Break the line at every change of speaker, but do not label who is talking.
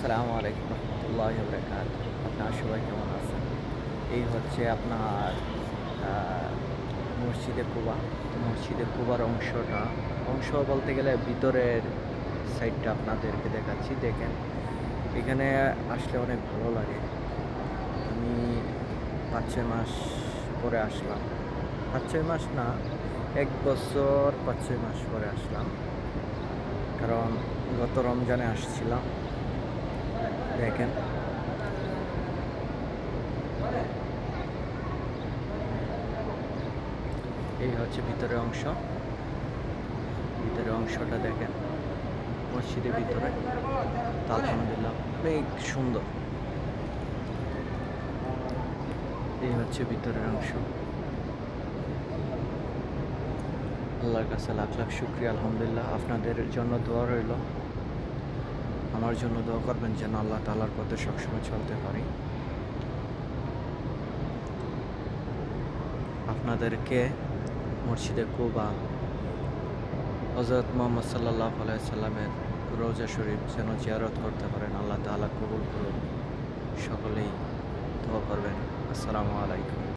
আসসালামু আলাইকুম রহমতুল্লাহি ওয়া বারাকাতুহু। আপনারা সবাই কেমন আছেন? এই হচ্ছে আপনার মসজিদে কুবা। তো মসজিদে কুবার অংশ বলতে গেলে ভিতরের সাইডটা আপনাদেরকে দেখাচ্ছি। দেখেন, এখানে আসলে অনেক ভালো লাগে। আমি ৫-৬ মাস পরে আসলাম। ৫-৬ মাস না, ১ বছর ৫-৬ মাস পরে আসলাম। কারণ গত রমজানে আসছিলাম। দেখেন, এই হচ্ছে ভিতরের অংশটা দেখেন মসজিদের ভিতরে। তো আলহামদুলিল্লাহ অনেক সুন্দর। এই হচ্ছে ভিতরের অংশ। আল্লাহর কাছে লাখ লাখ শুকরিয়া, আলহামদুলিল্লাহ। আপনাদের জন্য দোয়া রইল, আমার জন্য দোয়া করবেন যেন আল্লাহ তাআলার পথে সবসময় চলতে পারি। আপনাদেরকে মসজিদে কুবা, হযরত মুহাম্মদ সাল্লাল্লাহু আলাইহি সাল্লামের রওজা শরীফ যেন জিয়ারত করতে পারেন, আল্লাহ তাআলা কবুল করুন। সকলেই দোয়া করবেন। আসসালামু আলাইকুম।